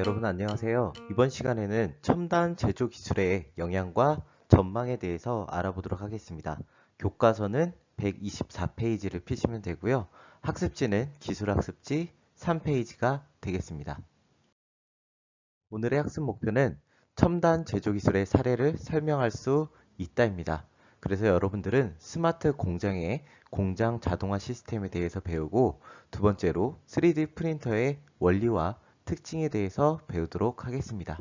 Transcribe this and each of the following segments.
여러분 안녕하세요. 이번 시간에는 첨단 제조 기술의 영향과 전망에 대해서 알아보도록 하겠습니다. 교과서는 124페이지를 펴시면 되고요. 학습지는 기술학습지 3페이지가 되겠습니다. 오늘의 학습 목표는 첨단 제조 기술의 사례를 설명할 수 있다입니다. 그래서 여러분들은 스마트 공장의 공장 자동화 시스템에 대해서 배우고, 두 번째로 3D 프린터의 원리와 특징에 대해서 배우도록 하겠습니다.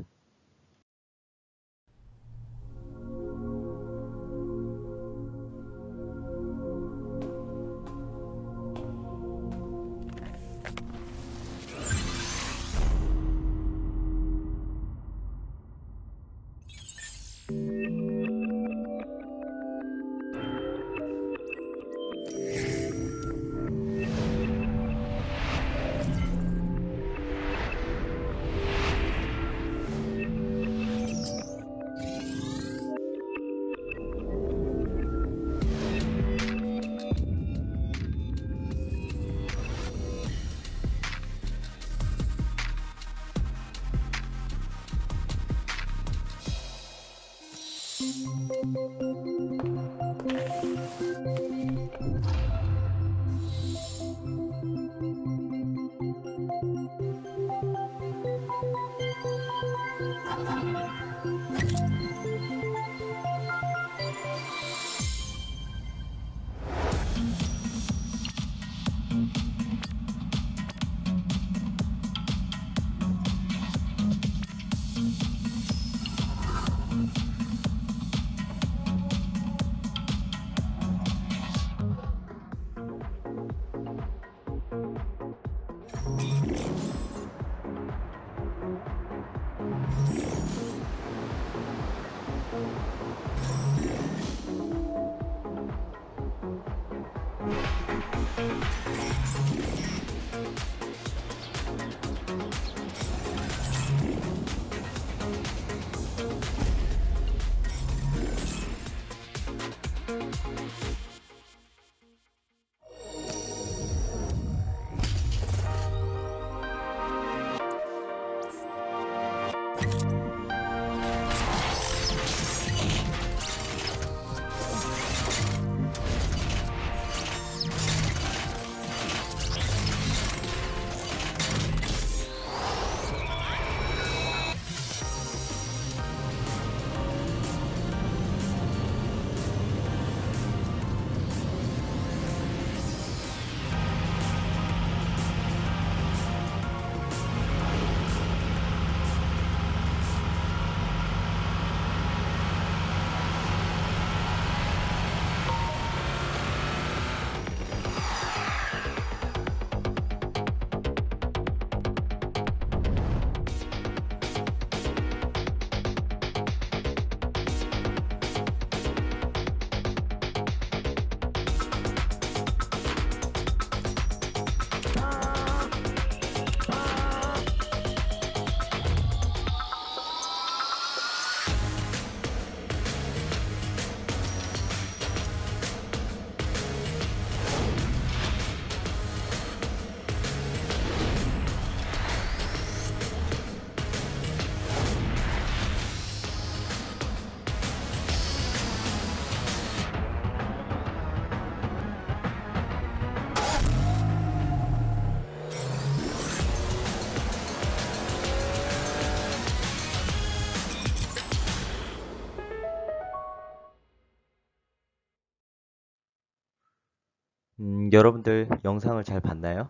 여러분들 영상을 잘 봤나요?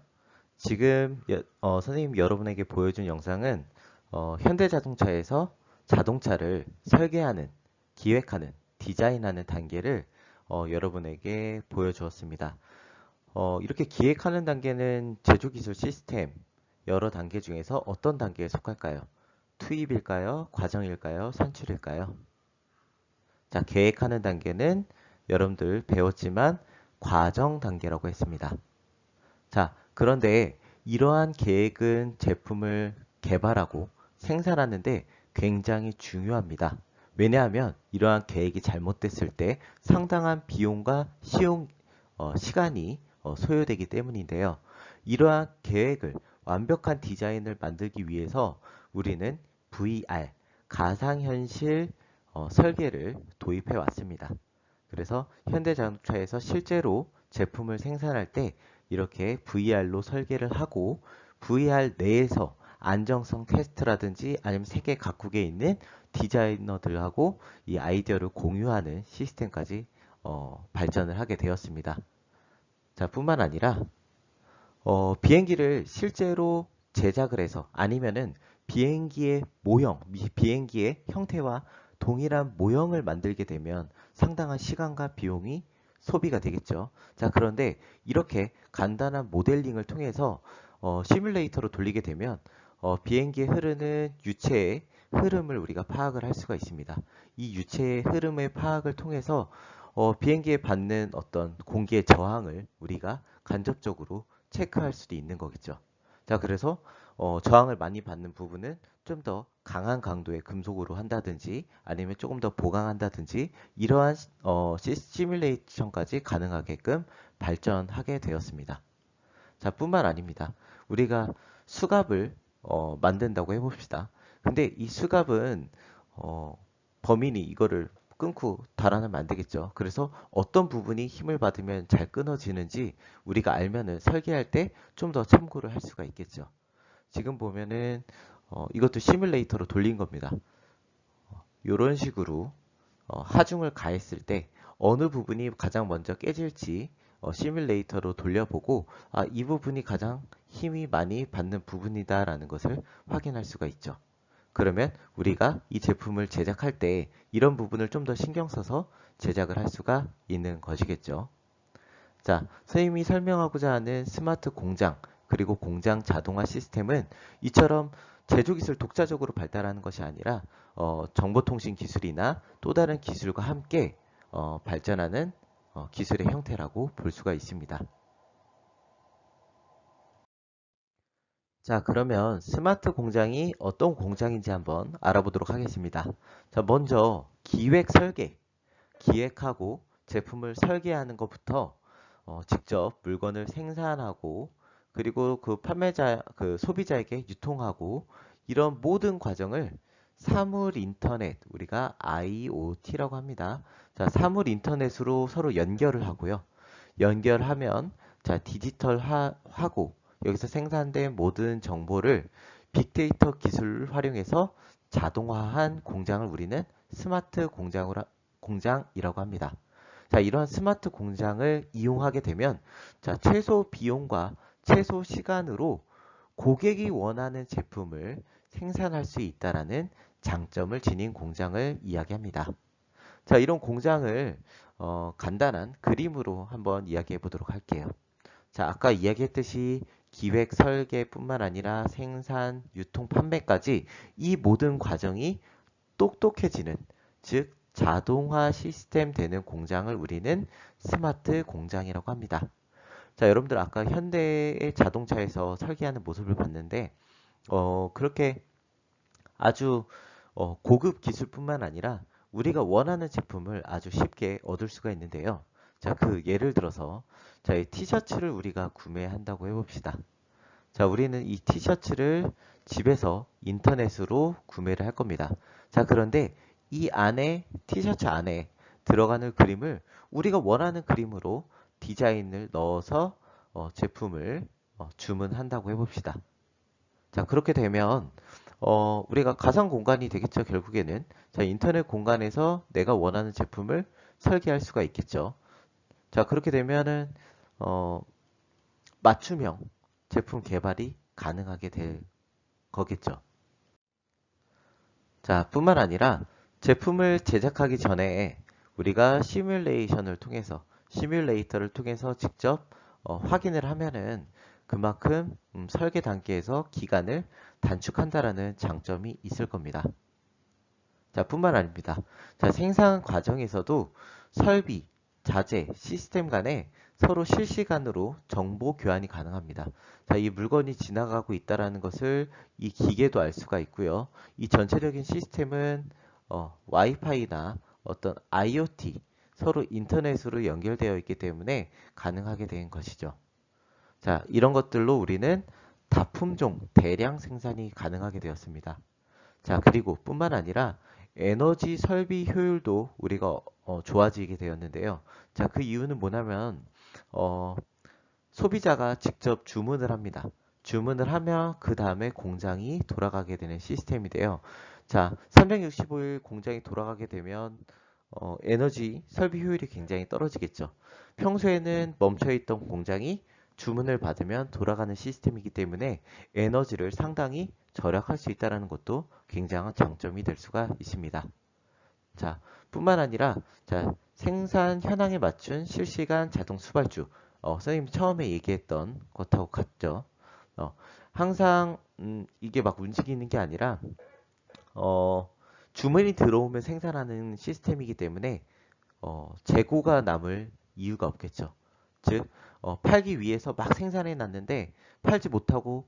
지금 선생님이 여러분에게 보여준 영상은 현대자동차에서 자동차를 설계하는, 기획하는, 디자인하는 단계를 여러분에게 보여주었습니다. 이렇게 기획하는 단계는 제조기술 시스템 여러 단계 중에서 어떤 단계에 속할까요? 투입일까요? 과정일까요? 산출일까요? 자, 계획하는 단계는 여러분들 배웠지만 과정 단계라고 했습니다. 자, 그런데 이러한 계획은 제품을 개발하고 생산하는데 굉장히 중요합니다. 왜냐하면 이러한 계획이 잘못됐을 때 상당한 비용과 시간이 소요되기 때문인데요. 이러한 계획을 완벽한 디자인을 만들기 위해서 우리는 VR, 가상현실 설계를 도입해 왔습니다. 그래서 현대자동차에서 실제로 제품을 생산할 때 이렇게 VR로 설계를 하고 VR 내에서 안정성 테스트라든지 아니면 세계 각국에 있는 디자이너들하고 이 아이디어를 공유하는 시스템까지 발전을 하게 되었습니다. 자, 뿐만 아니라 비행기를 실제로 제작을 해서 아니면은 비행기의 모형, 비행기의 형태와 동일한 모형을 만들게 되면 상당한 시간과 비용이 소비가 되겠죠. 자, 그런데 이렇게 간단한 모델링을 통해서 시뮬레이터로 돌리게 되면 비행기에 흐르는 유체의 흐름을 우리가 파악을 할 수가 있습니다. 이 유체의 흐름의 파악을 통해서 비행기에 받는 어떤 공기의 저항을 우리가 간접적으로 체크할 수도 있는 거겠죠. 자, 그래서 저항을 많이 받는 부분은 좀 더 강한 강도의 금속으로 한다든지 아니면 조금 더 보강한다든지 이러한 시뮬레이션까지 가능하게끔 발전하게 되었습니다. 자, 뿐만 아닙니다. 우리가 수갑을 만든다고 해봅시다. 근데 이 수갑은 범인이 이거를 끊고 달아나면 안 되겠죠. 그래서 어떤 부분이 힘을 받으면 잘 끊어지는지 우리가 알면은 설계할 때 좀 더 참고를 할 수가 있겠죠. 지금 보면은 이것도 시뮬레이터로 돌린 겁니다. 이런 식으로 하중을 가했을 때 어느 부분이 가장 먼저 깨질지 시뮬레이터로 돌려보고 이 부분이 가장 힘이 많이 받는 부분이다라는 것을 확인할 수가 있죠. 그러면 우리가 이 제품을 제작할 때 이런 부분을 좀 더 신경 써서 제작을 할 수가 있는 것이겠죠. 자, 선생님이 설명하고자 하는 스마트 공장 그리고 공장 자동화 시스템은 이처럼 제조기술 독자적으로 발달하는 것이 아니라 정보통신 기술이나 또 다른 기술과 함께 발전하는 기술의 형태라고 볼 수가 있습니다. 자, 그러면 스마트 공장이 어떤 공장인지 한번 알아보도록 하겠습니다. 자, 먼저 기획 설계, 기획하고 제품을 설계하는 것부터 직접 물건을 생산하고 그리고 그 판매자, 그 소비자에게 유통하고 이런 모든 과정을 사물 인터넷, 우리가 IoT라고 합니다. 자, 사물 인터넷으로 서로 연결을 하고요. 연결하면 자, 디지털하고 여기서 생산된 모든 정보를 빅데이터 기술을 활용해서 자동화한 공장을 우리는 스마트 공장이라고 합니다. 자, 이러한 스마트 공장을 이용하게 되면 자, 최소 비용과 최소 시간으로 고객이 원하는 제품을 생산할 수 있다라는 장점을 지닌 공장을 이야기합니다. 자, 이런 공장을 간단한 그림으로 한번 이야기해 보도록 할게요. 자, 아까 이야기했듯이 기획, 설계뿐만 아니라 생산, 유통, 판매까지 이 모든 과정이 똑똑해지는, 즉 자동화 시스템 되는 공장을 우리는 스마트 공장이라고 합니다. 자, 여러분들 아까 현대의 자동차에서 설계하는 모습을 봤는데 그렇게 아주 고급 기술뿐만 아니라 우리가 원하는 제품을 아주 쉽게 얻을 수가 있는데요. 자, 그 예를 들어서 자, 이 티셔츠를 우리가 구매한다고 해봅시다. 자, 우리는 이 티셔츠를 집에서 인터넷으로 구매를 할 겁니다. 자, 그런데 이 안에, 티셔츠 안에 들어가는 그림을 우리가 원하는 그림으로 디자인을 넣어서 제품을 주문한다고 해봅시다. 자, 그렇게 되면 우리가 가상 공간이 되겠죠, 결국에는. 자, 인터넷 공간에서 내가 원하는 제품을 설계할 수가 있겠죠. 자, 그렇게 되면은 맞춤형 제품 개발이 가능하게 될 거겠죠. 자, 뿐만 아니라 제품을 제작하기 전에 우리가 시뮬레이터를 통해서 직접 확인을 하면은 그만큼 설계 단계에서 기간을 단축한다라는 장점이 있을 겁니다. 자, 뿐만 아닙니다. 자, 생산 과정에서도 설비, 자재, 시스템 간에 서로 실시간으로 정보 교환이 가능합니다. 자, 이 물건이 지나가고 있다는 것을 이 기계도 알 수가 있고요. 이 전체적인 시스템은 와이파이나 어떤 IoT, 서로 인터넷으로 연결되어 있기 때문에 가능하게 된 것이죠. 자, 이런 것들로 우리는 다품종 대량 생산이 가능하게 되었습니다. 자, 그리고 뿐만 아니라 에너지 설비 효율도 우리가 좋아지게 되었는데요. 자, 그 이유는 뭐냐면 어, 소비자가 직접 주문을 합니다. 주문을 하면 그 다음에 공장이 돌아가게 되는 시스템인데요. 자, 365일 공장이 돌아가게 되면 에너지 설비 효율이 굉장히 떨어지겠죠. 평소에는 멈춰있던 공장이 주문을 받으면 돌아가는 시스템이기 때문에 에너지를 상당히 절약할 수 있다는 것도 굉장한 장점이 될 수가 있습니다. 자, 뿐만 아니라 자, 생산 현황에 맞춘 실시간 자동 수발주. 선생님이 처음에 얘기했던 것하고 같죠. 어, 항상 이게 막 움직이는 게 아니라 어, 주문이 들어오면 생산하는 시스템이기 때문에 재고가 남을 이유가 없겠죠. 즉, 팔기 위해서 막 생산해 놨는데 팔지 못하고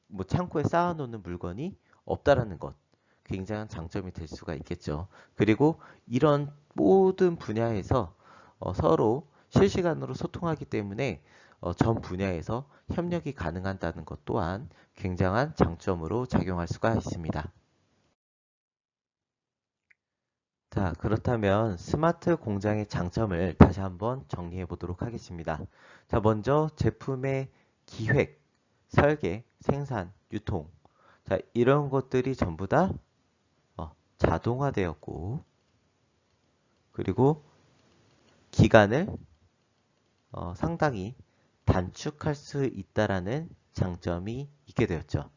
뭐 창고에 쌓아놓는 물건이 없다라는 것. 굉장한 장점이 될 수가 있겠죠. 그리고 이런 모든 분야에서 서로 실시간으로 소통하기 때문에 전 분야에서 협력이 가능하다는 것 또한 굉장한 장점으로 작용할 수가 있습니다. 자, 그렇다면 스마트 공장의 장점을 다시 한번 정리해 보도록 하겠습니다. 자, 먼저 제품의 기획, 설계, 생산, 유통. 자, 이런 것들이 전부 다 자동화되었고, 그리고 기간을 상당히 단축할 수 있다라는 장점이 있게 되었죠.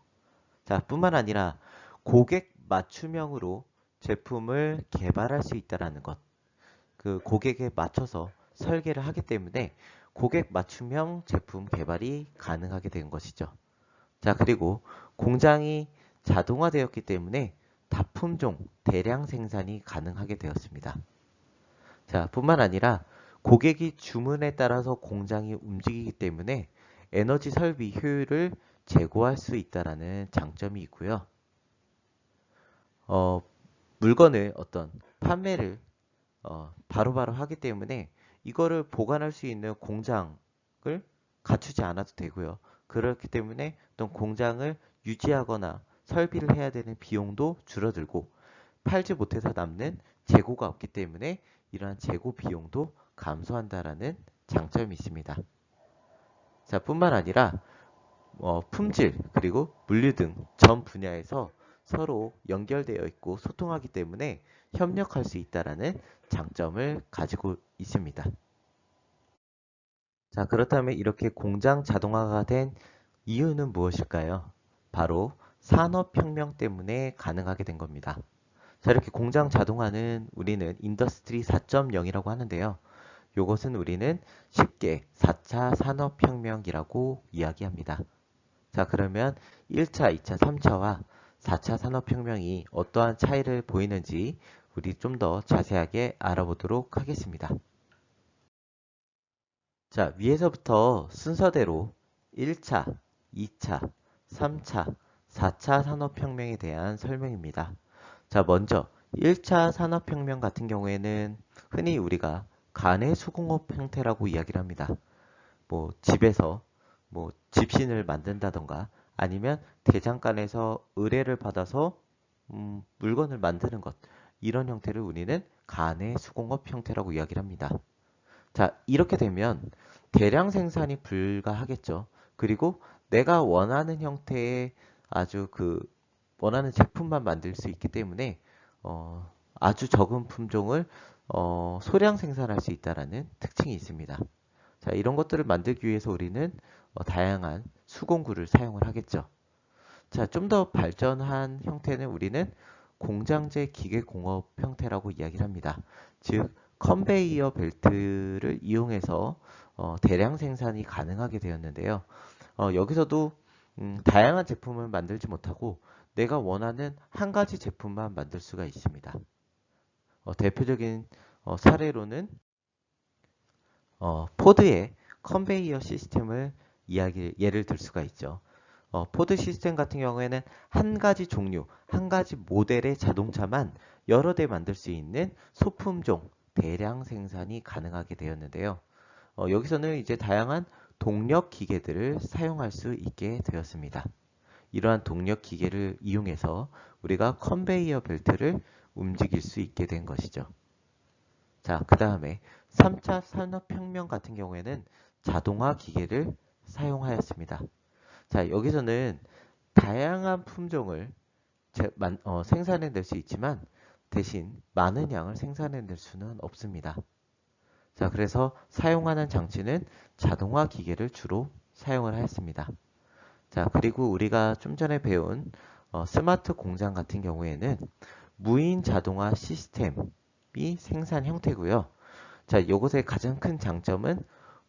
자, 뿐만 아니라 고객 맞춤형으로 제품을 개발할 수 있다라는 것. 그 고객에 맞춰서 설계를 하기 때문에 고객 맞춤형 제품 개발이 가능하게 된 것이죠. 자, 그리고 공장이 자동화되었기 때문에 다품종 대량 생산이 가능하게 되었습니다. 자, 뿐만 아니라 고객이 주문에 따라서 공장이 움직이기 때문에 에너지 설비 효율을 제고할 수 있다라는 장점이 있고요. 물건을 어떤 판매를 바로바로 하기 때문에 이거를 보관할 수 있는 공장을 갖추지 않아도 되고요. 그렇기 때문에 어떤 공장을 유지하거나 설비를 해야 되는 비용도 줄어들고 팔지 못해서 남는 재고가 없기 때문에 이러한 재고 비용도 감소한다라는 장점이 있습니다. 자, 뿐만 아니라 품질 그리고 물류 등 전 분야에서 서로 연결되어 있고 소통하기 때문에 협력할 수 있다라는 장점을 가지고 있습니다. 자, 그렇다면 이렇게 공장 자동화가 된 이유는 무엇일까요? 바로 산업혁명 때문에 가능하게 된 겁니다. 자, 이렇게 공장 자동화는 우리는 인더스트리 4.0이라고 하는데요. 이것은 우리는 쉽게 4차 산업혁명이라고 이야기합니다. 자, 그러면 1차, 2차, 3차와 4차 산업혁명이 어떠한 차이를 보이는지 우리 좀 더 자세하게 알아보도록 하겠습니다. 자, 위에서부터 순서대로 1차, 2차, 3차, 4차 산업혁명에 대한 설명입니다. 자, 먼저 1차 산업혁명 같은 경우에는 흔히 우리가 간의 수공업 형태라고 이야기를 합니다. 뭐 집에서 뭐 집신을 만든다던가 아니면 대장간에서 의뢰를 받아서 물건을 만드는 것 이런 형태를 우리는 간의 수공업 형태라고 이야기를 합니다. 자, 이렇게 되면 대량 생산이 불가하겠죠. 그리고 내가 원하는 형태의 아주 그 원하는 제품만 만들 수 있기 때문에 아주 적은 품종을 소량 생산할 수 있다는 특징이 있습니다. 자, 이런 것들을 만들기 위해서 우리는 다양한 수공구를 사용을 하겠죠. 자, 좀 더 발전한 형태는 우리는 공장제 기계공업 형태라고 이야기를 합니다. 즉, 컨베이어 벨트를 이용해서 대량 생산이 가능하게 되었는데요. 여기서도 다양한 제품을 만들지 못하고 내가 원하는 한 가지 제품만 만들 수가 있습니다. 대표적인 사례로는 포드의 컨베이어 시스템을 예를 들 수가 있죠. 포드 시스템 같은 경우에는 한 가지 종류, 한 가지 모델의 자동차만 여러 대 만들 수 있는 소품종 대량 생산이 가능하게 되었는데요. 여기서는 이제 다양한 동력 기계들을 사용할 수 있게 되었습니다. 이러한 동력 기계를 이용해서 우리가 컨베이어 벨트를 움직일 수 있게 된 것이죠. 자, 그 다음에 3차 산업혁명 같은 경우에는 자동화 기계를 사용하였습니다. 자, 여기서는 다양한 품종을 생산해낼 수 있지만 대신 많은 양을 생산해낼 수는 없습니다. 자, 그래서 사용하는 장치는 자동화 기계를 주로 사용을 하였습니다. 자, 그리고 우리가 좀 전에 배운 스마트 공장 같은 경우에는 무인 자동화 시스템이 생산 형태고요. 자, 이것의 가장 큰 장점은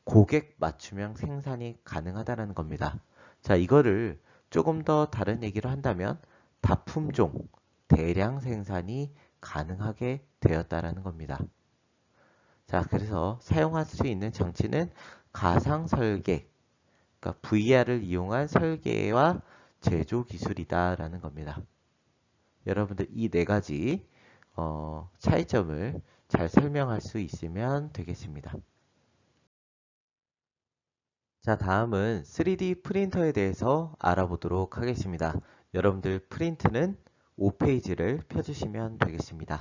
고객 맞춤형 생산이 가능하다는 겁니다. 자, 이거를 조금 더 다른 얘기를 한다면 다품종, 대량 생산이 가능하게 되었다는 겁니다. 자, 그래서 사용할 수 있는 장치는 가상 설계, 그러니까 VR을 이용한 설계와 제조 기술이다라는 겁니다. 여러분들 이 네 가지 차이점을 잘 설명할 수 있으면 되겠습니다. 자, 다음은 3D 프린터에 대해서 알아보도록 하겠습니다. 여러분들 프린트는 5페이지를 펴주시면 되겠습니다.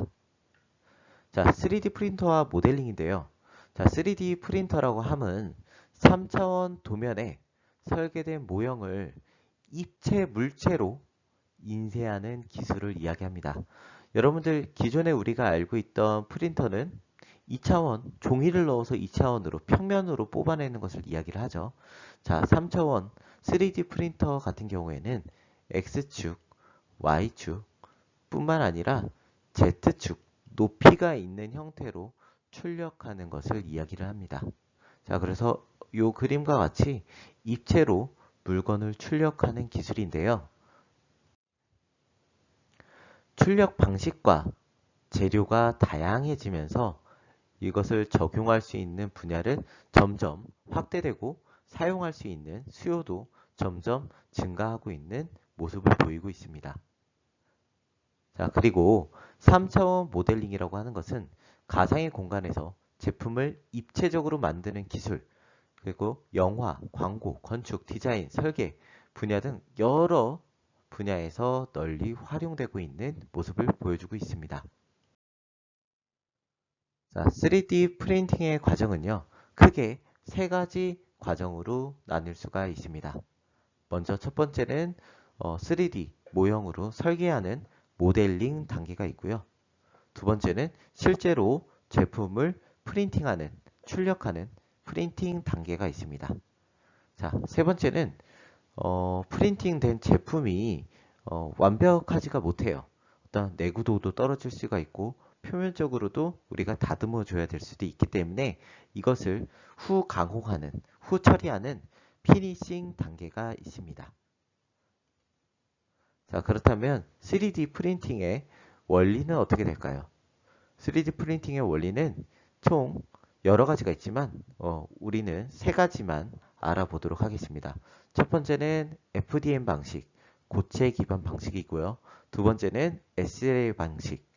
자, 3D 프린터와 모델링인데요. 자, 3D 프린터라고 함은 3차원 도면에 설계된 모형을 입체 물체로 인쇄하는 기술을 이야기합니다. 여러분들 기존에 우리가 알고 있던 프린터는 2차원, 종이를 넣어서 2차원으로 평면으로 뽑아내는 것을 이야기를 하죠. 자, 3차원 3D 프린터 같은 경우에는 X축, Y축 뿐만 아니라 Z축, 높이가 있는 형태로 출력하는 것을 이야기를 합니다. 자, 그래서 이 그림과 같이 입체로 물건을 출력하는 기술인데요. 출력 방식과 재료가 다양해지면서 이것을 적용할 수 있는 분야는 점점 확대되고 사용할 수 있는 수요도 점점 증가하고 있는 모습을 보이고 있습니다. 자, 그리고 3차원 모델링이라고 하는 것은 가상의 공간에서 제품을 입체적으로 만드는 기술, 그리고 영화, 광고, 건축, 디자인, 설계 분야 등 여러 분야에서 널리 활용되고 있는 모습을 보여주고 있습니다. 자, 3D 프린팅의 과정은요, 크게 세 가지 과정으로 나눌 수가 있습니다. 먼저 첫 번째는 3D 모형으로 설계하는 모델링 단계가 있고요. 두 번째는 실제로 제품을 프린팅하는, 출력하는 프린팅 단계가 있습니다. 자, 세 번째는 프린팅된 제품이 완벽하지가 못해요. 어떤 내구도도 떨어질 수가 있고 표면적으로도 우리가 다듬어 줘야 될 수도 있기 때문에 이것을 후 강호하는, 후 처리하는 피니싱 단계가 있습니다. 자, 그렇다면 3D 프린팅의 원리는 어떻게 될까요? 3D 프린팅의 원리는 총 여러 가지가 있지만 우리는 세 가지만 알아보도록 하겠습니다. 첫 번째는 FDM 방식, 고체 기반 방식이고요. 두 번째는 SLA 방식,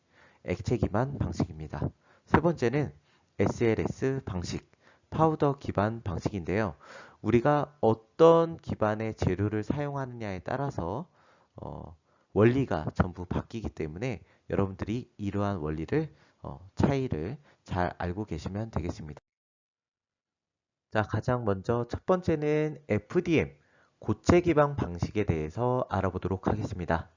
액체 기반 방식입니다. 세 번째는 SLS 방식, 파우더 기반 방식인데요. 우리가 어떤 기반의 재료를 사용하느냐에 따라서 원리가 전부 바뀌기 때문에 여러분들이 이러한 원리를 차이를 잘 알고 계시면 되겠습니다. 자, 가장 먼저 첫 번째는 FDM, 고체 기반 방식에 대해서 알아보도록 하겠습니다.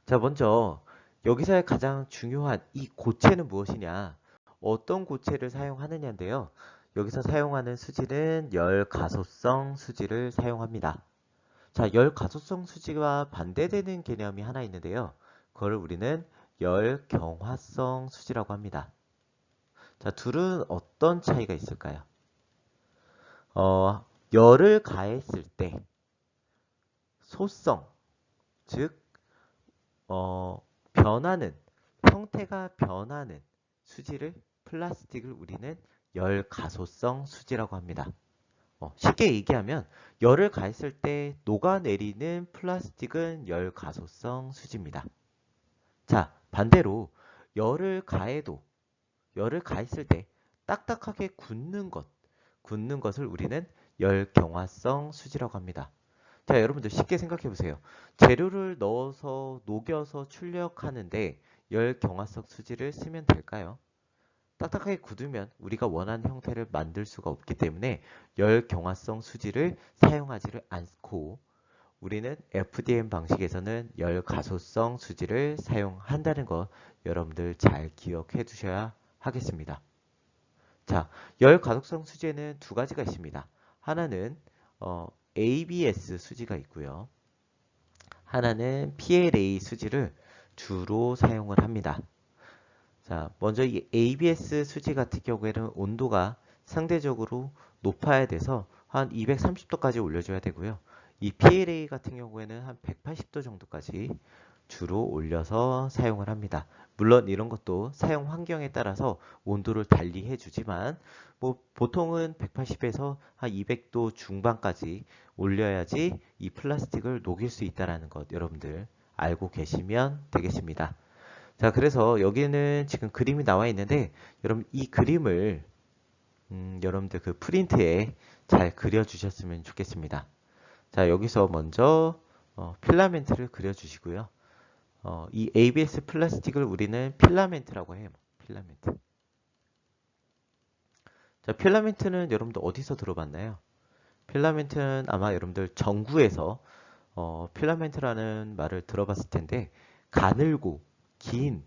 자, 먼저 여기서의 가장 중요한 이 고체는 무엇이냐, 어떤 고체를 사용하느냐인데요. 여기서 사용하는 수지는 열가소성 수지를 사용합니다. 자, 열가소성 수지와 반대되는 개념이 하나 있는데요. 그걸 우리는 열경화성 수지라고 합니다. 자, 둘은 어떤 차이가 있을까요? 열을 가했을 때 소성, 즉 변하는, 형태가 변하는 수지를, 플라스틱을 우리는 열가소성 수지라고 합니다. 쉽게 얘기하면 열을 가했을 때 녹아내리는 플라스틱은 열가소성 수지입니다. 자, 반대로 열을 가해도, 열을 가했을 때 딱딱하게 굳는 것을 우리는 열 경화성 수지라고 합니다. 자, 여러분들 쉽게 생각해 보세요. 재료를 넣어서 녹여서 출력하는데 열 경화성 수지를 쓰면 될까요? 딱딱하게 굳으면 우리가 원하는 형태를 만들 수가 없기 때문에 열 경화성 수지를 사용하지를 않고 우리는 FDM 방식에서는 열 가소성 수지를 사용한다는 것 여러분들 잘 기억해 두셔야 하겠습니다. 자, 열 가독성 수지에는 두 가지가 있습니다. 하나는 ABS 수지가 있고요. 하나는 PLA 수지를 주로 사용을 합니다. 자, 먼저 이 ABS 수지 같은 경우에는 온도가 상대적으로 높아야 돼서 한 230도까지 올려줘야 되고요. 이 PLA 같은 경우에는 한 180도 정도까지 주로 올려서 사용을 합니다. 물론 이런 것도 사용 환경에 따라서 온도를 달리해 주지만 뭐 보통은 180에서 한 200도 중반까지 올려야지 이 플라스틱을 녹일 수 있다는 것 여러분들 알고 계시면 되겠습니다. 자, 그래서 여기는 지금 그림이 나와 있는데 여러분 이 그림을 여러분들 그 프린트에 잘 그려 주셨으면 좋겠습니다. 자, 여기서 먼저 필라멘트를 그려 주시고요. 이 ABS 플라스틱을 우리는 필라멘트라고 해요. 필라멘트. 자, 필라멘트는 여러분들 어디서 들어봤나요? 필라멘트는 아마 여러분들 전구에서 필라멘트라는 말을 들어봤을 텐데 가늘고 긴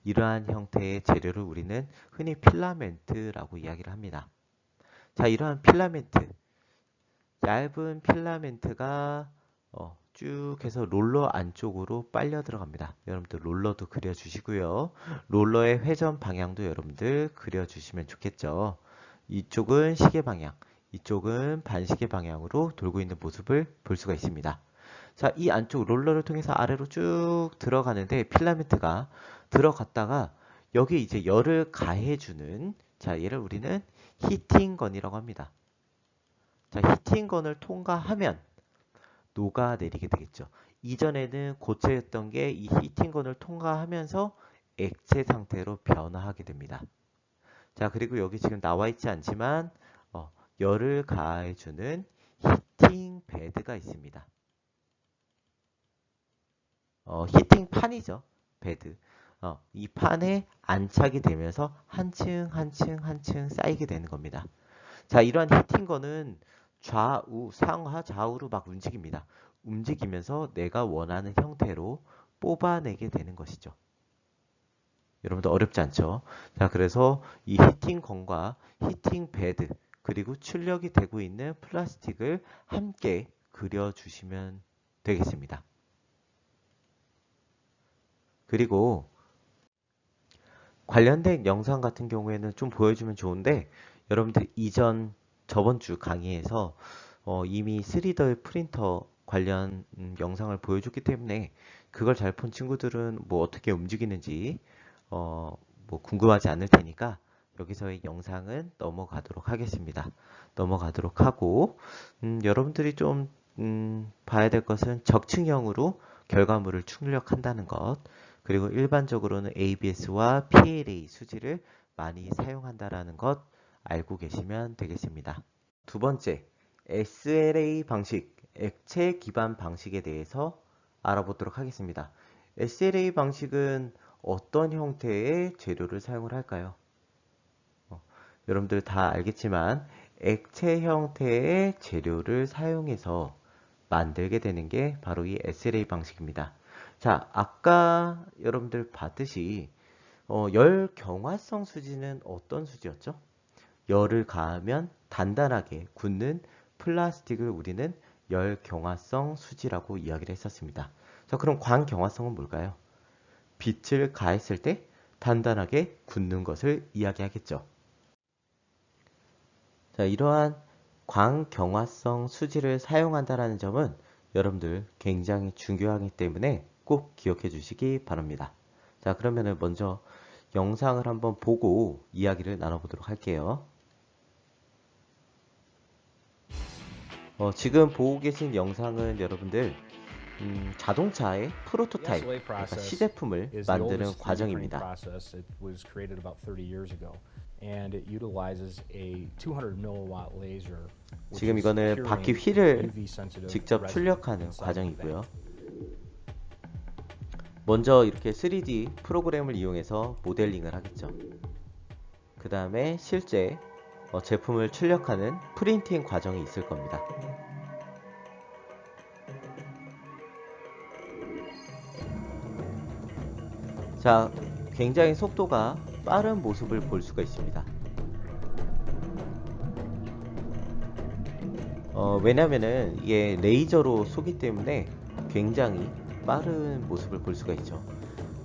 이러한 형태의 재료를 우리는 흔히 필라멘트라고 이야기를 합니다. 자, 이러한 필라멘트, 얇은 필라멘트가 쭉 해서 롤러 안쪽으로 빨려 들어갑니다. 여러분들 롤러도 그려주시고요. 롤러의 회전 방향도 여러분들 그려주시면 좋겠죠. 이쪽은 시계 방향, 이쪽은 반시계 방향으로 돌고 있는 모습을 볼 수가 있습니다. 자, 이 안쪽 롤러를 통해서 아래로 쭉 들어가는데 필라멘트가 들어갔다가 여기 이제 열을 가해주는 자, 얘를 우리는 히팅건이라고 합니다. 자, 히팅건을 통과하면 녹아내리게 되겠죠. 이전에는 고체였던 게 이 히팅건을 통과하면서 액체 상태로 변화하게 됩니다. 자, 그리고 여기 지금 나와 있지 않지만 열을 가해주는 히팅 베드가 있습니다. 히팅 판이죠. 베드. 이 판에 안착이 되면서 한층 한층 한층 쌓이게 되는 겁니다. 자, 이러한 히팅건은 좌우, 상하, 좌우로 막 움직입니다. 움직이면서 내가 원하는 형태로 뽑아내게 되는 것이죠. 여러분들 어렵지 않죠? 자, 그래서 이 히팅건과 히팅 베드 그리고 출력이 되고 있는 플라스틱을 함께 그려주시면 되겠습니다. 그리고 관련된 영상 같은 경우에는 좀 보여주면 좋은데 여러분들 저번 주 강의에서 이미 3D 프린터 관련 영상을 보여줬기 때문에 그걸 잘 본 친구들은 뭐 어떻게 움직이는지 뭐 궁금하지 않을 테니까 여기서의 영상은 넘어가도록 하겠습니다. 넘어가도록 하고 여러분들이 좀 봐야 될 것은 적층형으로 결과물을 출력한다는 것 그리고 일반적으로는 ABS와 PLA 수지를 많이 사용한다는 것 알고 계시면 되겠습니다. 두 번째, SLA 방식, 액체 기반 방식에 대해서 알아보도록 하겠습니다. SLA 방식은 어떤 형태의 재료를 사용을 할까요? 여러분들 다 알겠지만 액체 형태의 재료를 사용해서 만들게 되는 게 바로 이 SLA 방식입니다. 자, 아까 여러분들 봤듯이 열 경화성 수지는 어떤 수지였죠? 열을 가하면 단단하게 굳는 플라스틱을 우리는 열 경화성 수지라고 이야기를 했었습니다. 자, 그럼 광 경화성은 뭘까요? 빛을 가했을 때 단단하게 굳는 것을 이야기하겠죠. 자, 이러한 광경화성 수지를 사용한다는 점은 여러분들 굉장히 중요하기 때문에 꼭 기억해 주시기 바랍니다. 자, 그러면은 먼저 영상을 한번 보고 이야기를 나눠보도록 할게요. 지금 보고 계신 영상은 여러분들 자동차의 프로토타입, 그러니까 시제품을 만드는 과정입니다. and it utilizes a 200 milliwatt laser, which 지금 is 이거는 바퀴 curing 휠을 UV sensitive 직접 resin 출력하는 inside the 과정이고요. vent. 먼저 이렇게 3D 프로그램을 이용해서 모델링을 하겠죠. 그 다음에 실제 제품을 출력하는 프린팅 과정이 있을 겁니다. 자, 굉장히 속도가 빠른 모습을 볼 수가 있습니다. 왜냐면은 이게 레이저로 쏘기 때문에 굉장히 빠른 모습을 볼 수가 있죠.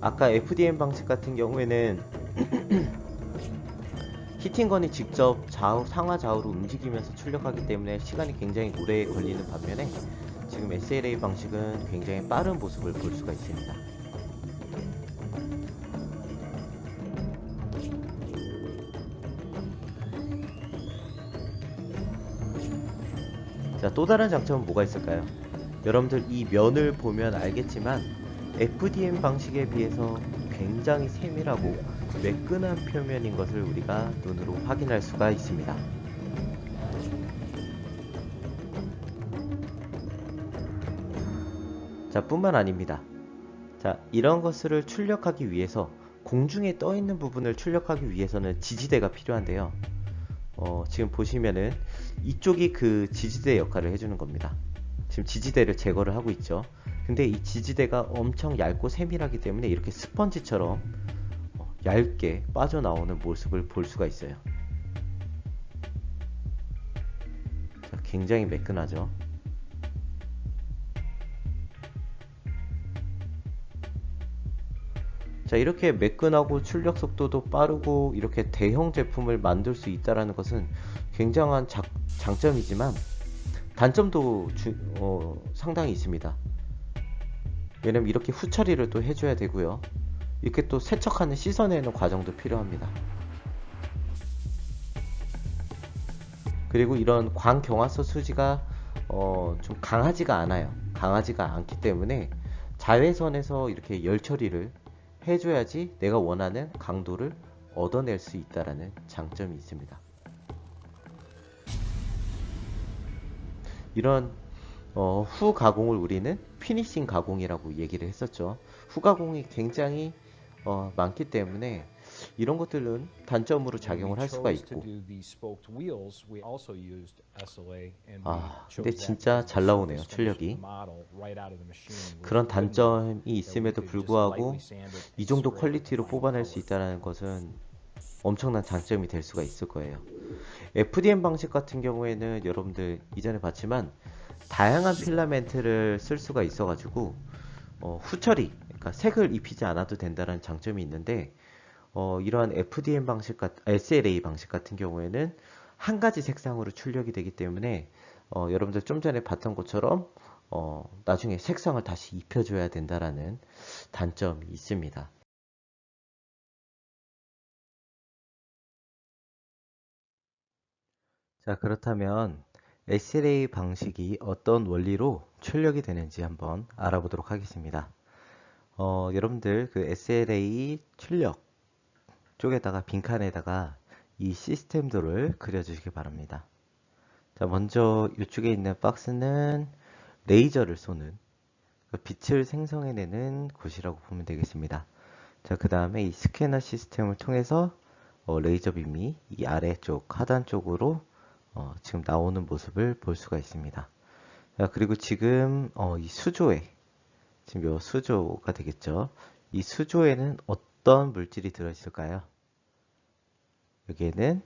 아까 FDM 방식 같은 경우에는 히팅건이 직접 상하 좌우로 움직이면서 출력하기 때문에 시간이 굉장히 오래 걸리는 반면에 지금 SLA 방식은 굉장히 빠른 모습을 볼 수가 있습니다. 자, 또 다른 장점은 뭐가 있을까요? 여러분들 이 면을 보면 알겠지만 FDM 방식에 비해서 굉장히 세밀하고 매끈한 표면인 것을 우리가 눈으로 확인할 수가 있습니다. 자, 뿐만 아닙니다. 자, 이런 것을 출력하기 위해서 공중에 떠 있는 부분을 출력하기 위해서는 지지대가 필요한데요. 지금 보시면은 이쪽이 그 지지대 역할을 해주는 겁니다. 지금 지지대를 제거를 하고 있죠. 근데 이 지지대가 엄청 얇고 세밀하기 때문에 이렇게 스펀지처럼 얇게 빠져나오는 모습을 볼 수가 있어요. 자, 굉장히 매끈하죠. 자, 이렇게 매끈하고 출력 속도도 빠르고 이렇게 대형 제품을 만들 수 있다는 것은 굉장한 장점이지만 단점도 상당히 있습니다. 왜냐면 이렇게 후처리를 또 해줘야 되고요. 이렇게 또 세척하는 씻어내는 과정도 필요합니다. 그리고 이런 광경화소 수지가 좀 강하지가 않아요. 강하지가 않기 때문에 자외선에서 이렇게 열 처리를 해줘야지 내가 원하는 강도를 얻어낼 수 있다라는 장점이 있습니다. 이런 후 가공을 우리는 피니싱 가공이라고 얘기를 했었죠. 후 가공이 굉장히 많기 때문에 이런 것들은 단점으로 작용을 할 수가 있고. 근데 진짜 잘 나오네요, 출력이. 그런 단점이 있음에도 불구하고 이 정도 퀄리티로 뽑아낼 수 있다는 것은 엄청난 장점이 될 수가 있을 거예요. FDM 방식 같은 경우에는 여러분들 이전에 봤지만 다양한 필라멘트를 쓸 수가 있어가지고 후처리, 그러니까 색을 입히지 않아도 된다는 장점이 있는데 이러한 FDM 방식 SLA 방식 같은 경우에는 한 가지 색상으로 출력이 되기 때문에 여러분들 좀 전에 봤던 것처럼 나중에 색상을 다시 입혀줘야 된다라는 단점이 있습니다. 자, 그렇다면 SLA 방식이 어떤 원리로 출력이 되는지 한번 알아보도록 하겠습니다. 여러분들 그 SLA 출력 쪽에다가 빈칸에다가 이 시스템도를 그려주시기 바랍니다. 자, 먼저 이쪽에 있는 박스는 레이저를 쏘는 빛을 생성해내는 곳이라고 보면 되겠습니다. 자, 그 다음에 이 스캐너 시스템을 통해서 레이저 빔이 이 아래쪽 하단 쪽으로 지금 나오는 모습을 볼 수가 있습니다. 자, 그리고 지금 이 수조에 지금 요 수조가 되겠죠. 이 수조에는 어떤 물질이 들어있을까요? 여기에는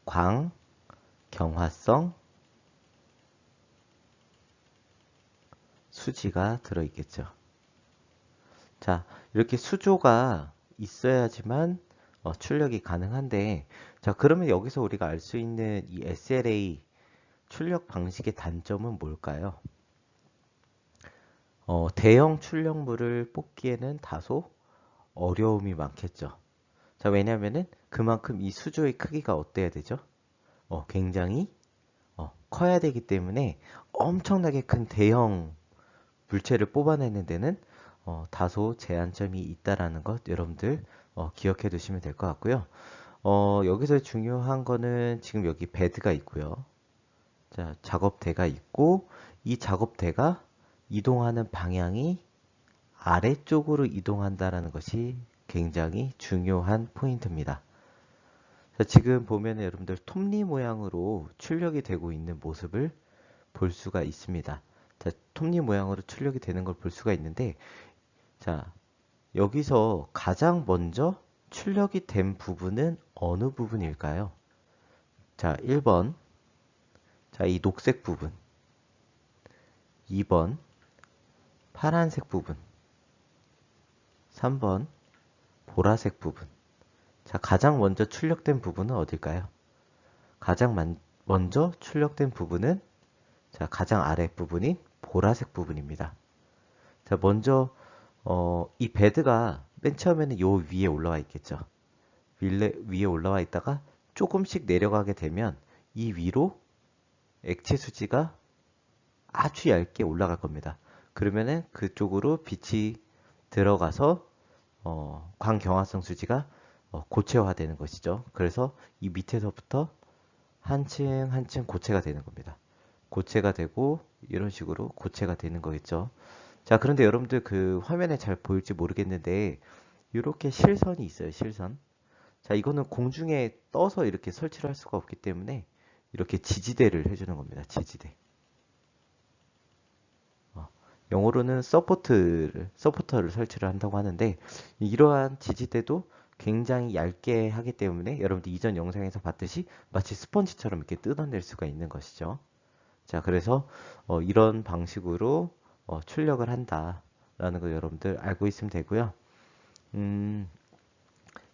광, 경화성, 수지가 들어있겠죠. 자, 이렇게 수조가 있어야지만 출력이 가능한데, 자, 그러면 여기서 우리가 알 수 있는 이 SLA 출력 방식의 단점은 뭘까요? 대형 출력물을 뽑기에는 다소 어려움이 많겠죠. 자, 왜냐면은 그만큼 이 수조의 크기가 어때야 되죠? 굉장히 커야 되기 때문에 엄청나게 큰 대형 물체를 뽑아내는 데는 다소 제한점이 있다라는 것 여러분들 기억해 두시면 될 것 같고요. 여기서 중요한 거는 지금 여기 베드가 있고요. 자, 작업대가 있고 이 작업대가 이동하는 방향이 아래쪽으로 이동한다라는 것이 굉장히 중요한 포인트입니다. 자, 지금 보면 여러분들 톱니 모양으로 출력이 되고 있는 모습을 볼 수가 있습니다. 자, 톱니 모양으로 출력이 되는 걸 볼 수가 있는데, 자, 여기서 가장 먼저 출력이 된 부분은 어느 부분일까요? 자, 1번. 자, 이 녹색 부분. 2번. 파란색 부분. 3번. 보라색 부분. 자, 가장 먼저 출력된 부분은 어딜까요? 가장 먼저 출력된 부분은 자, 가장 아래 부분인 보라색 부분입니다. 자, 먼저 이 베드가 맨 처음에는 요 위에 올라와 있겠죠. 위에 올라와 있다가 조금씩 내려가게 되면 이 위로 액체 수지가 아주 얇게 올라갈 겁니다. 그러면은 그쪽으로 빛이 들어가서 광경화성 수지가 고체화되는 것이죠. 그래서 이 밑에서부터 한층 한층 고체가 되는 겁니다. 고체가 되고 이런 식으로 고체가 되는 거겠죠. 자, 그런데 여러분들 그 화면에 잘 보일지 모르겠는데 이렇게 실선이 있어요. 실선. 자, 이거는 공중에 떠서 이렇게 설치를 할 수가 없기 때문에 이렇게 지지대를 해주는 겁니다. 지지대. 영어로는 서포터를 설치를 한다고 하는데 이러한 지지대도 굉장히 얇게 하기 때문에 여러분들 이전 영상에서 봤듯이 마치 스펀지처럼 이렇게 뜯어낼 수가 있는 것이죠. 자, 그래서 이런 방식으로 출력을 한다라는 거 여러분들 알고 있으면 되고요.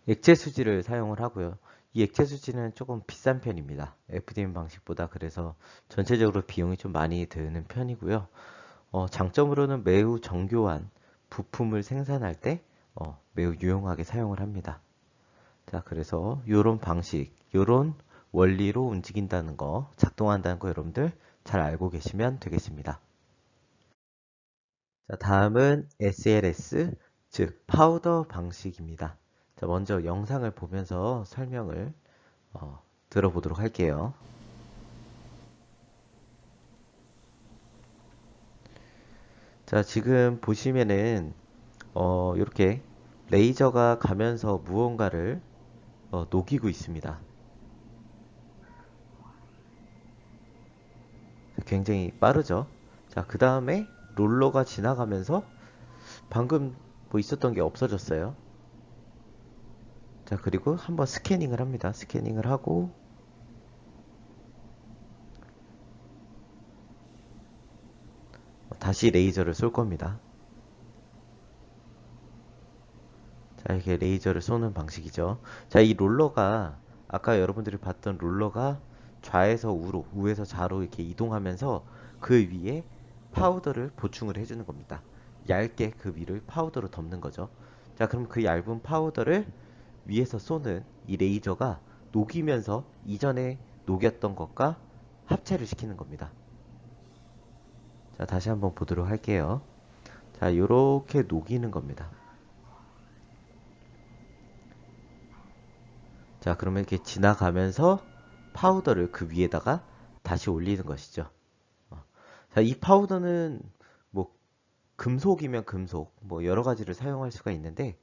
액체 수지를 사용을 하고요. 이 액체 수지는 조금 비싼 편입니다. FDM 방식보다. 그래서 전체적으로 비용이 좀 많이 드는 편이고요. 장점으로는 매우 정교한 부품을 생산할 때 매우 유용하게 사용을 합니다. 자, 그래서 이런 방식, 이런 원리로 움직인다는 거, 작동한다는 거 여러분들 잘 알고 계시면 되겠습니다. 자, 다음은 SLS, 즉 파우더 방식입니다. 자, 먼저 영상을 보면서 설명을 들어보도록 할게요. 자, 지금 보시면은 이렇게 레이저가 가면서 무언가를 녹이고 있습니다. 굉장히 빠르죠? 자, 그 다음에 롤러가 지나가면서 방금 뭐 있었던 게 없어졌어요. 자, 그리고 한번 스캐닝을 합니다. 스캐닝을 하고 다시 레이저를 쏠 겁니다. 자, 이렇게 레이저를 쏘는 방식이죠. 자, 이 롤러가 아까 여러분들이 봤던 롤러가 좌에서 우로, 우에서 좌로 이렇게 이동하면서 그 위에 파우더를 보충을 해주는 겁니다. 얇게 그 위를 파우더로 덮는 거죠. 자, 그럼 그 얇은 파우더를 위에서 쏘는 이 레이저가 녹이면서 이전에 녹였던 것과 합체를 시키는 겁니다. 자, 다시 한번 보도록 할게요. 자, 이렇게 녹이는 겁니다. 자, 그러면 이렇게 지나가면서 파우더를 그 위에다가 다시 올리는 것이죠. 자, 이 파우더는 뭐 금속이면 금속, 뭐 여러 가지를 사용할 수가 있는데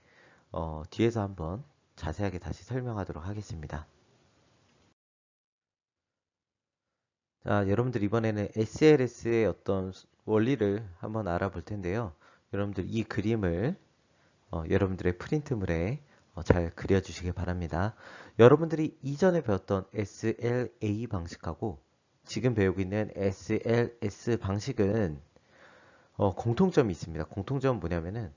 뒤에서 한번 자세하게 다시 설명하도록 하겠습니다. 자, 여러분들 이번에는 SLS의 어떤 원리를 한번 알아볼 텐데요. 여러분들 이 그림을 여러분들의 프린트물에 잘 그려주시기 바랍니다. 여러분들이 이전에 배웠던 SLA 방식하고 지금 배우고 있는 SLS 방식은 공통점이 있습니다. 공통점은 뭐냐면은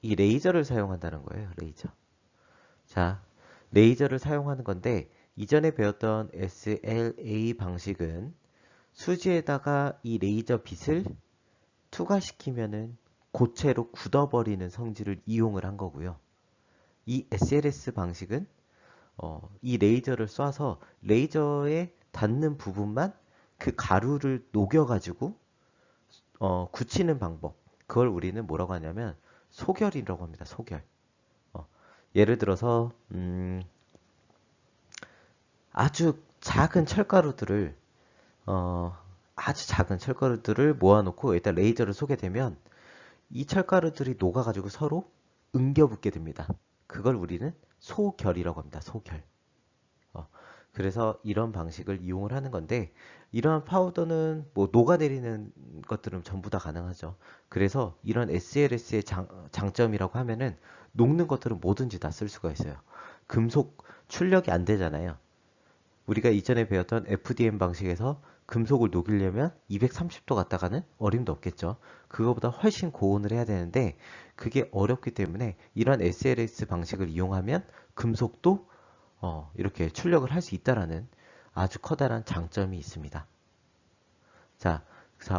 이 레이저를 사용한다는 거예요. 레이저. 자, 레이저를 사용하는 건데 이전에 배웠던 SLA 방식은 수지에다가 이 레이저 빛을 투과시키면은 고체로 굳어버리는 성질을 이용을 한 거고요. 이 SLS 방식은 이 레이저를 쏴서 레이저에 닿는 부분만 그 가루를 녹여가지고 굳히는 방법. 그걸 우리는 뭐라고 하냐면 소결이라고 합니다. 소결. 예를 들어서 아주 작은 철가루들을 아주 작은 철가루들을 모아놓고 일단 레이저를 쏘게 되면 이 철가루들이 녹아가지고 서로 응겨붙게 됩니다. 그걸 우리는 소결이라고 합니다. 소결. 어, 그래서 이런 방식을 이용을 하는 건데 이러한 파우더는 뭐 녹아내리는 것들은 전부 다 가능하죠. 그래서 이런 SLS의 장점이라고 하면은 녹는 것들은 뭐든지 다 쓸 수가 있어요. 금속 출력이 안 되잖아요. 우리가 이전에 배웠던 FDM 방식에서 금속을 녹이려면 230도 갔다가는 어림도 없겠죠. 그거보다 훨씬 고온을 해야 되는데 그게 어렵기 때문에 이런 SLS 방식을 이용하면 금속도 이렇게 출력을 할 수 있다라는 아주 커다란 장점이 있습니다. 자,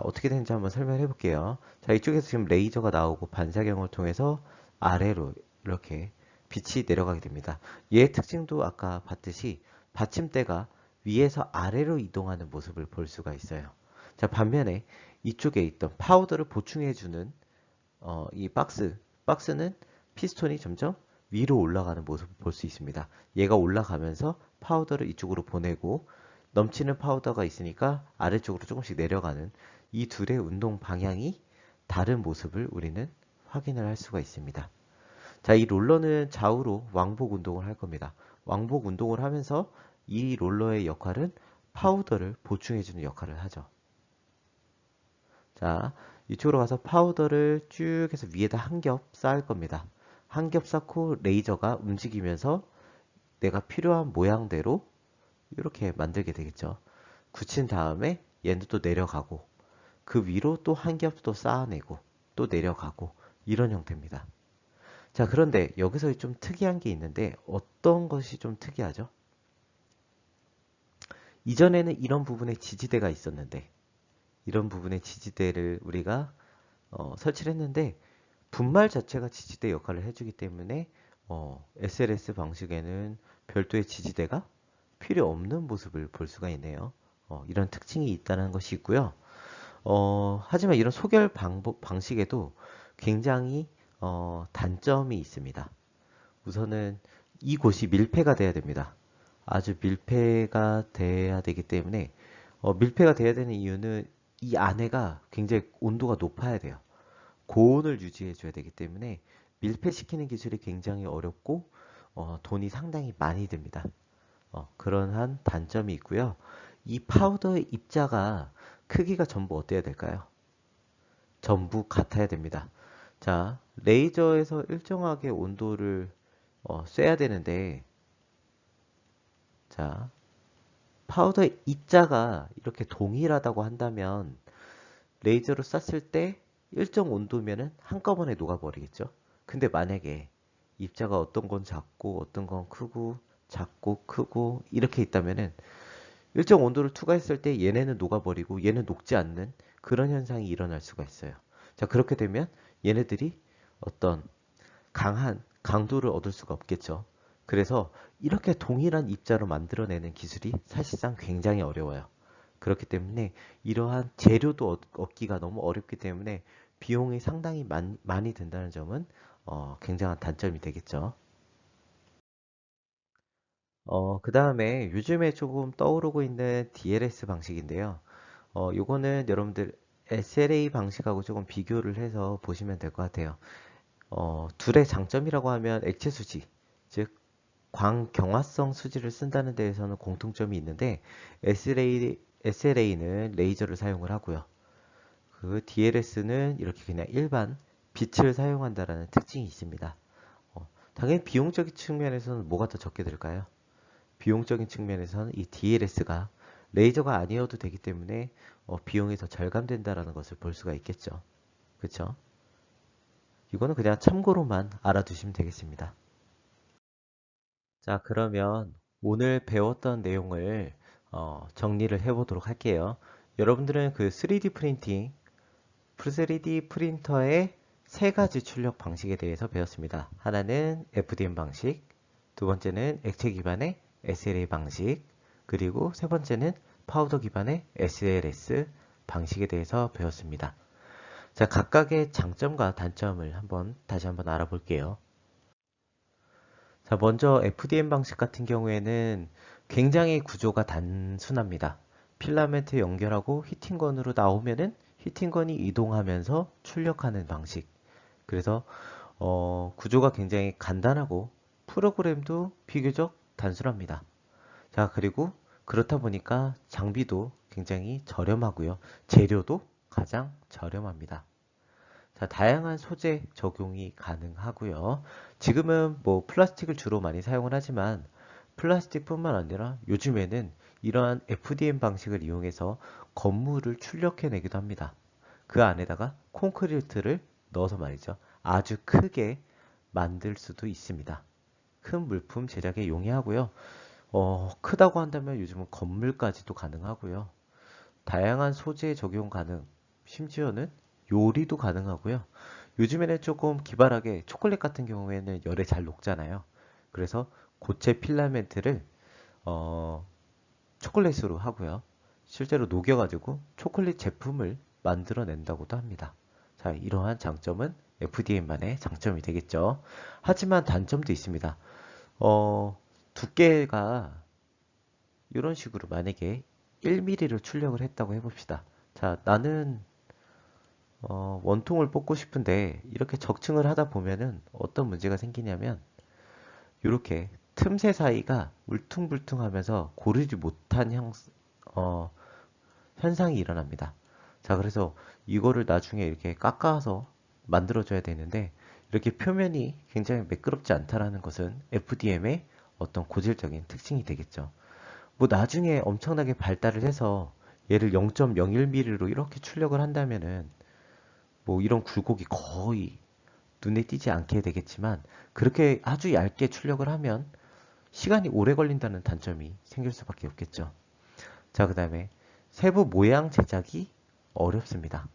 어떻게 되는지 한번 설명해 볼게요. 자, 이쪽에서 지금 레이저가 나오고 반사경을 통해서 아래로 이렇게 빛이 내려가게 됩니다. 얘의 특징도 아까 봤듯이 받침대가 위에서 아래로 이동하는 모습을 볼 수가 있어요. 자, 반면에 이쪽에 있던 파우더를 보충해주는 이 박스는 피스톤이 점점 위로 올라가는 모습을 볼 수 있습니다. 얘가 올라가면서 파우더를 이쪽으로 보내고 넘치는 파우더가 있으니까 아래쪽으로 조금씩 내려가는 이 둘의 운동 방향이 다른 모습을 우리는 확인을 할 수가 있습니다. 자, 이 롤러는 좌우로 왕복 운동을 할 겁니다. 왕복 운동을 하면서 이 롤러의 역할은 파우더를 보충해주는 역할을 하죠. 자, 이쪽으로 가서 파우더를 쭉 해서 위에다 한 겹 쌓을 겁니다. 한 겹 쌓고 레이저가 움직이면서 내가 필요한 모양대로 이렇게 만들게 되겠죠. 굳힌 다음에 얘는 또 내려가고 그 위로 또 한 겹 또 쌓아내고 또 내려가고 이런 형태입니다. 자, 그런데 여기서 좀 특이한 게 있는데 어떤 것이 좀 특이하죠? 이전에는 이런 부분에 지지대가 있었는데 이런 부분에 지지대를 우리가 설치를 했는데 분말 자체가 지지대 역할을 해주기 때문에 SLS 방식에는 별도의 지지대가 필요 없는 모습을 볼 수가 있네요. 이런 특징이 있다는 것이 있고요. 하지만 이런 소결 방식에도 굉장히 단점이 있습니다. 우선은 이곳이 밀폐가 돼야 됩니다. 아주 밀폐가 돼야 되기 때문에 밀폐가 돼야 되는 이유는 이 안에가 굉장히 온도가 높아야 돼요. 고온을 유지해 줘야 되기 때문에 밀폐시키는 기술이 굉장히 어렵고 돈이 상당히 많이 듭니다. 그런 한 단점이 있고요. 이 파우더의 입자가 크기가 전부 어때야 될까요? 전부 같아야 됩니다. 자, 레이저에서 일정하게 온도를 쐬야 되는데 자, 파우더의 입자가 이렇게 동일하다고 한다면 레이저로 쐈을 때 일정 온도면은 한꺼번에 녹아버리겠죠. 근데 만약에 입자가 어떤 건 작고 어떤 건 크고 작고 크고 이렇게 있다면은 일정 온도를 투과했을 때 얘네는 녹아버리고 얘는 녹지 않는 그런 현상이 일어날 수가 있어요. 자, 그렇게 되면 얘네들이 어떤 강한 강도를 얻을 수가 없겠죠. 그래서 이렇게 동일한 입자로 만들어내는 기술이 사실상 굉장히 어려워요. 그렇기 때문에 이러한 재료도 얻기가 너무 어렵기 때문에 비용이 상당히 많이 든다는 점은 굉장한 단점이 되겠죠. 그 다음에 요즘에 조금 떠오르고 있는 DLS 방식인데요. 요거는 여러분들 SLA 방식하고 조금 비교를 해서 보시면 될 것 같아요. 둘의 장점이라고 하면 액체 수지, 즉 광경화성 수지를 쓴다는 데에서는 공통점이 있는데 SLA는 레이저를 사용을 하고요. 그 DLS는 이렇게 그냥 일반 빛을 사용한다라는 특징이 있습니다. 당연히 비용적인 측면에서는 뭐가 더 적게 들까요? 비용적인 측면에서는 이 DLS가 레이저가 아니어도 되기 때문에 비용이 더 절감된다라는 것을 볼 수가 있겠죠. 그렇죠? 이거는 그냥 참고로만 알아두시면 되겠습니다. 자, 그러면 오늘 배웠던 내용을 정리를 해보도록 할게요. 여러분들은 그 3D 프린팅, 3D 프린터의 세 가지 출력 방식에 대해서 배웠습니다. 하나는 FDM 방식, 두 번째는 액체 기반의 SLA 방식, 그리고 세 번째는 파우더 기반의 SLS 방식에 대해서 배웠습니다. 자, 각각의 장점과 단점을 다시 한번 알아볼게요. 자, 먼저 FDM 방식 같은 경우에는 굉장히 구조가 단순합니다. 필라멘트 연결하고 히팅건으로 나오면은 히팅건이 이동하면서 출력하는 방식. 그래서 구조가 굉장히 간단하고 프로그램도 비교적 단순합니다. 자, 그리고 그렇다 보니까 장비도 굉장히 저렴하고요. 재료도 가장 저렴합니다. 자, 다양한 소재 적용이 가능하고요. 지금은 뭐 플라스틱을 주로 많이 사용을 하지만 플라스틱뿐만 아니라 요즘에는 이러한 FDM 방식을 이용해서 건물을 출력해내기도 합니다. 그 안에다가 콘크리트를 넣어서 말이죠. 아주 크게 만들 수도 있습니다. 큰 물품 제작에 용이하고요. 크다고 한다면 요즘은 건물까지도 가능하고요. 다양한 소재 적용 가능, 심지어는 요리도 가능하고요. 요즘에는 조금 기발하게 초콜릿 같은 경우에는 열에 잘 녹잖아요. 그래서 고체 필라멘트를 어, 초콜릿으로 하고요. 실제로 녹여가지고 초콜릿 제품을 만들어낸다고도 합니다. 자, 이러한 장점은 FDM만의 장점이 되겠죠. 하지만 단점도 있습니다. 두께가 이런 식으로 만약에 1mm를 출력을 했다고 해봅시다. 자, 나는 원통을 뽑고 싶은데 이렇게 적층을 하다 보면은 어떤 문제가 생기냐면 이렇게 틈새 사이가 울퉁불퉁하면서 고르지 못한 어, 현상이 일어납니다. 자, 그래서 이거를 나중에 이렇게 깎아서 만들어줘야 되는데 이렇게 표면이 굉장히 매끄럽지 않다라는 것은 FDM의 어떤 고질적인 특징이 되겠죠. 뭐 나중에 엄청나게 발달을 해서 얘를 0.01mm로 이렇게 출력을 한다면은 뭐 이런 굴곡이 거의 눈에 띄지 않게 되겠지만 그렇게 아주 얇게 출력을 하면 시간이 오래 걸린다는 단점이 생길 수밖에 없겠죠. 자, 그 다음에 세부 모양 제작이 어렵습니다.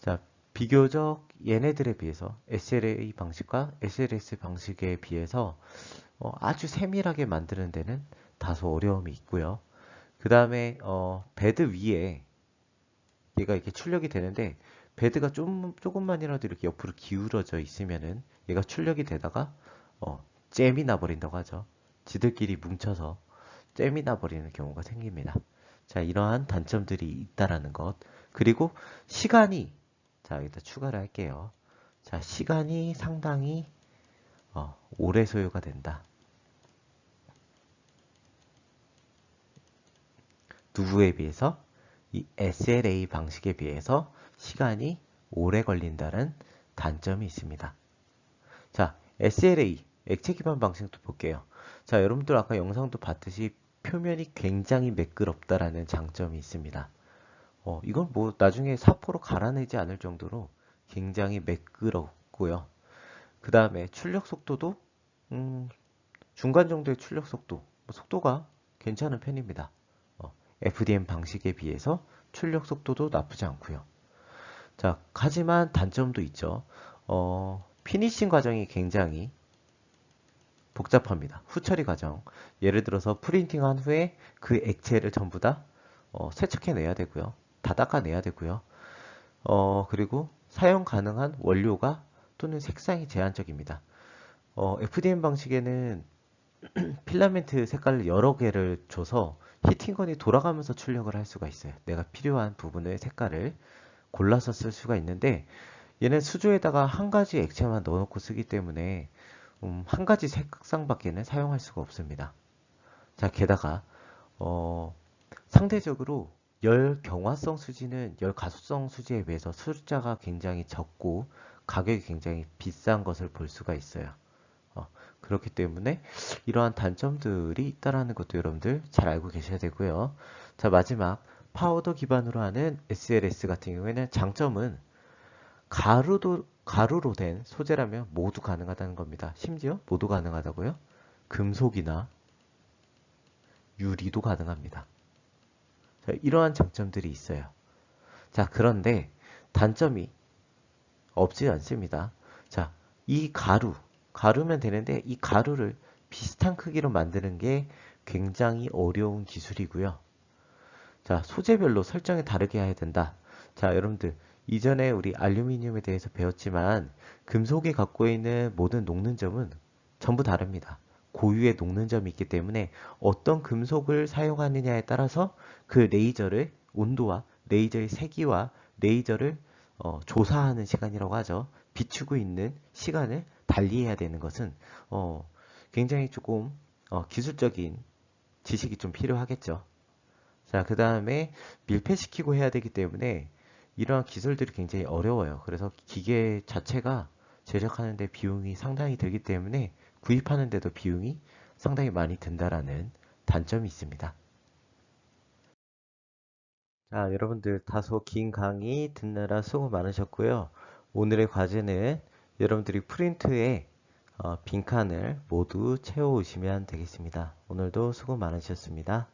자, 비교적 얘네들에 비해서 SLA 방식과 SLS 방식에 비해서 아주 세밀하게 만드는 데는 다소 어려움이 있고요. 그 다음에 베드 위에 얘가 이렇게 출력이 되는데 베드가 조금만이라도 이렇게 옆으로 기울어져 있으면은 얘가 출력이 되다가 잼이 나버린다고 하죠. 지들끼리 뭉쳐서 잼이 나버리는 경우가 생깁니다. 자, 이러한 단점들이 있다라는 것. 그리고 시간이 자, 여기다 추가를 할게요. 자, 시간이 상당히 오래 소요가 된다. 누구에 비해서? 이 SLA 방식에 비해서 시간이 오래 걸린다는 단점이 있습니다. 자, SLA, 액체 기반 방식도 볼게요. 자, 여러분들 아까 영상도 봤듯이 표면이 굉장히 매끄럽다라는 장점이 있습니다. 이건 뭐 나중에 사포로 갈아내지 않을 정도로 굉장히 매끄럽고요. 그 다음에 출력 속도도 중간 정도의 출력 속도, 속도가 괜찮은 편입니다. FDM 방식에 비해서 출력 속도도 나쁘지 않고요. 자, 하지만 단점도 있죠. 피니싱 과정이 굉장히 복잡합니다. 후처리 과정. 예를 들어서 프린팅한 후에 그 액체를 전부 다 세척해내야 되고요. 다 닦아내야 되고요. 그리고 사용 가능한 원료가 또는 색상이 제한적입니다. FDM 방식에는 필라멘트 색깔을 여러 개를 줘서 히팅건이 돌아가면서 출력을 할 수가 있어요. 내가 필요한 부분의 색깔을 골라서 쓸 수가 있는데 얘는 수조에다가 한 가지 액체만 넣어놓고 쓰기 때문에 한 가지 색상밖에는 사용할 수가 없습니다. 자, 게다가 상대적으로 열 경화성 수지는 열 가소성 수지에 비해서 숫자가 굉장히 적고 가격이 굉장히 비싼 것을 볼 수가 있어요. 그렇기 때문에 이러한 단점들이 있다라는 것도 여러분들 잘 알고 계셔야 되고요. 자, 마지막 파우더 기반으로 하는 SLS 같은 경우에는 장점은 가루로 된 소재라면 모두 가능하다는 겁니다. 심지어 모두 가능하다고요? 금속이나 유리도 가능합니다. 자, 이러한 장점들이 있어요. 자, 그런데 단점이 없지 않습니다. 자, 이 가루면 되는데 이 가루를 비슷한 크기로 만드는 게 굉장히 어려운 기술이고요. 자, 소재별로 설정이 다르게 해야 된다. 자, 여러분들 이전에 우리 알루미늄에 대해서 배웠지만 금속이 갖고 있는 모든 녹는 점은 전부 다릅니다. 고유의 녹는 점이 있기 때문에 어떤 금속을 사용하느냐에 따라서 그 레이저를 온도와 레이저의 세기와 레이저를 조사하는 시간이라고 하죠. 비추고 있는 시간을 달리해야 되는 것은 굉장히 조금 기술적인 지식이 좀 필요하겠죠. 자, 그 다음에 밀폐시키고 해야 되기 때문에 이러한 기술들이 굉장히 어려워요. 그래서 기계 자체가 제작하는데 비용이 상당히 들기 때문에 구입하는데도 비용이 상당히 많이 든다라는 단점이 있습니다. 자, 여러분들 다소 긴 강의 듣느라 수고 많으셨고요. 오늘의 과제는 여러분들이 프린트에 빈칸을 모두 채워 오시면 되겠습니다. 오늘도 수고 많으셨습니다.